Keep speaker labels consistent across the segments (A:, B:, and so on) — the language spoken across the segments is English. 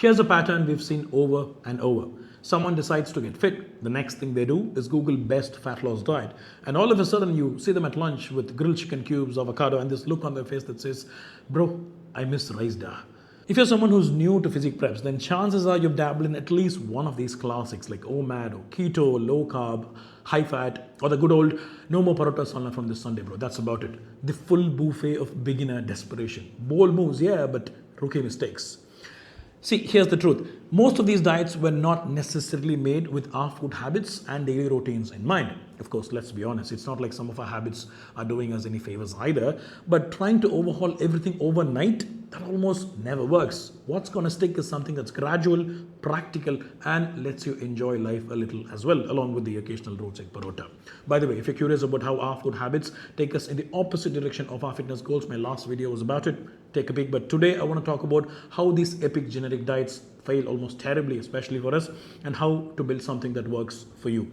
A: Here's a pattern we've seen over and over. Someone decides to get fit. The next thing they do is Google best fat loss diet. And all of a sudden you see them at lunch with grilled chicken cubes, avocado, and this look on their face that says, bro, I miss rice da. If you're someone who's new to physique preps, then chances are you've dabbled in at least one of these classics like OMAD or Keto, low carb, high fat, or the good old no more parotta salna from this Sunday, bro. That's about it. The full buffet of beginner desperation. Bold moves, yeah, but rookie mistakes. See, here's the truth. Most of these diets were not necessarily made with our food habits and daily routines in mind. Of course, let's be honest, it's not like some of our habits are doing us any favors either, but trying to overhaul everything overnight, that almost never works. What's going to stick is something that's gradual, practical, and lets you enjoy life a little as well, along with the occasional roadside parota. By the way, if you're curious about how our food habits take us in the opposite direction of our fitness goals, my last video was about it. Take a peek. But today I want to talk about how these epic genetic diets fail almost terribly, especially for us, and how to build something that works for you.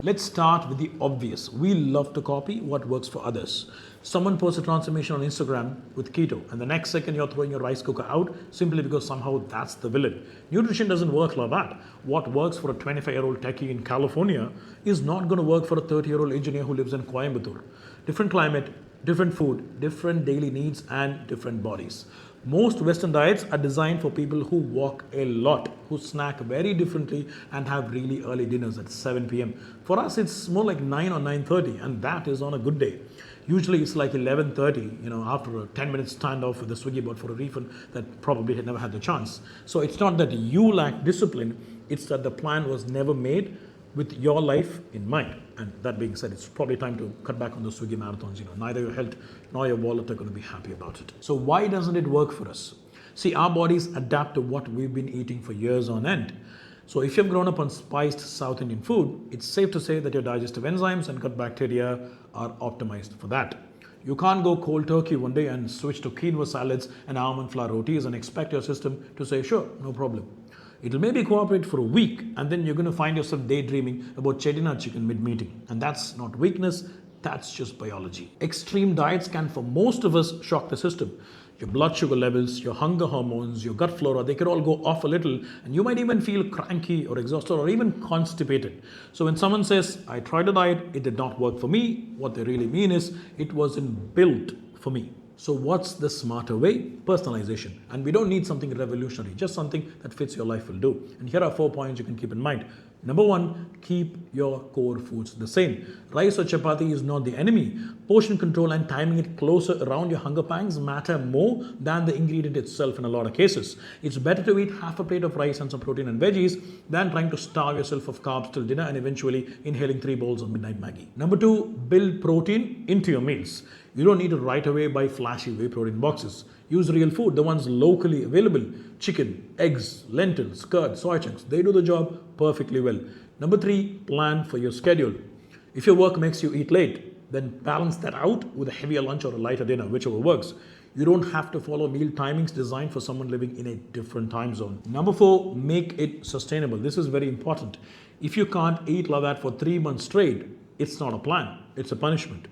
A: Let's start with the obvious. We love to copy what works for others. Someone posts a transformation on Instagram with keto, and the next second you're throwing your rice cooker out simply because somehow that's the villain. Nutrition doesn't work like that. What works for a 25-year-old techie in California is not going to work for a 30-year-old engineer who lives in Coimbatore. Different climate, different food, different daily needs, and different bodies. Most Western diets are designed for people who walk a lot, who snack very differently, and have really early dinners at 7 p.m. For us, it's more like 9 or 9:30, and that is on a good day. Usually it's like 11:30, after a 10-minute standoff with the Swiggy bot for a refund that probably had never had the chance. So it's not that you lack discipline, it's that the plan was never made with your life in mind. And that being said, it's probably time to cut back on those Swiggy marathons. Neither your health nor your wallet are going to be happy about it. So why doesn't it work for us? See, our bodies adapt to what we've been eating for years on end. So if you've grown up on spiced South Indian food, it's safe to say that your digestive enzymes and gut bacteria are optimized for that. You can't go cold turkey one day and switch to quinoa salads and almond flour rotis and expect your system to say, sure, no problem. It'll maybe cooperate for a week, and then you're going to find yourself daydreaming about cheddar chicken mid-meeting. And that's not weakness, that's just biology. Extreme diets can, for most of us, shock the system. Your blood sugar levels, your hunger hormones, your gut flora, they could all go off a little, and you might even feel cranky or exhausted or even constipated. So when someone says, I tried a diet, it did not work for me, what they really mean is, it wasn't built for me. So what's the smarter way? Personalization. And we don't need something revolutionary, just something that fits your life will do. And here are 4 points you can keep in mind. Number 1, keep your core foods the same. Rice or chapati is not the enemy. Portion control and timing it closer around your hunger pangs matter more than the ingredient itself in a lot of cases. It's better to eat half a plate of rice and some protein and veggies than trying to starve yourself of carbs till dinner and eventually inhaling 3 bowls of midnight Maggie. Number 2, build protein into your meals. You don't need to right away buy flashy whey protein boxes. Use real food, the ones locally available. Chicken, eggs, lentils, curd, soy chunks, they do the job perfectly well. Number 3, plan for your schedule. If your work makes you eat late, then balance that out with a heavier lunch or a lighter dinner, whichever works. You don't have to follow meal timings designed for someone living in a different time zone. Number 4, make it sustainable. This is very important. If you can't eat like that for 3 months straight, it's not a plan, it's a punishment.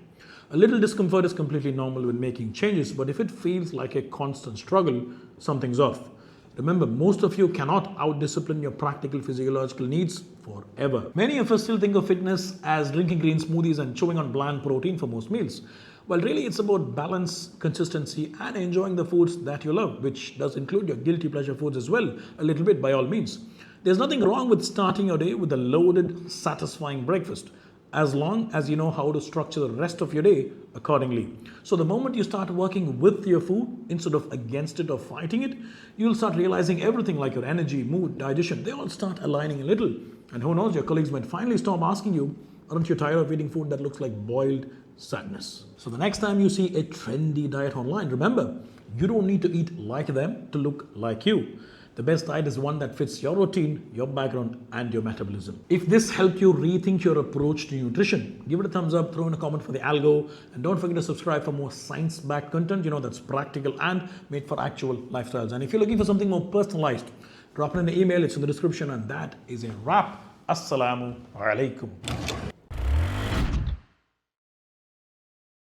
A: A little discomfort is completely normal when making changes, but if it feels like a constant struggle, something's off. Remember, most of you cannot out-discipline your practical physiological needs forever. Many of us still think of fitness as drinking green smoothies and chewing on bland protein for most meals. Well, really, it's about balance, consistency, and enjoying the foods that you love, which does include your guilty pleasure foods as well, a little bit by all means. There's nothing wrong with starting your day with a loaded, satisfying breakfast, as long as you know how to structure the rest of your day accordingly. So the moment you start working with your food instead of against it or fighting it, you'll start realizing everything like your energy, mood, digestion, they all start aligning a little. And who knows, your colleagues might finally stop asking you, aren't you tired of eating food that looks like boiled sadness? So the next time you see a trendy diet online, remember, you don't need to eat like them to look like you. The best diet is one that fits your routine, your background, and your metabolism. If this helped you rethink your approach to nutrition, give it a thumbs up, throw in a comment for the algo, and don't forget to subscribe for more science-backed content, that's practical and made for actual lifestyles. And if you're looking for something more personalized, drop it in the email, it's in the description, and that is a wrap. Assalamu alaikum.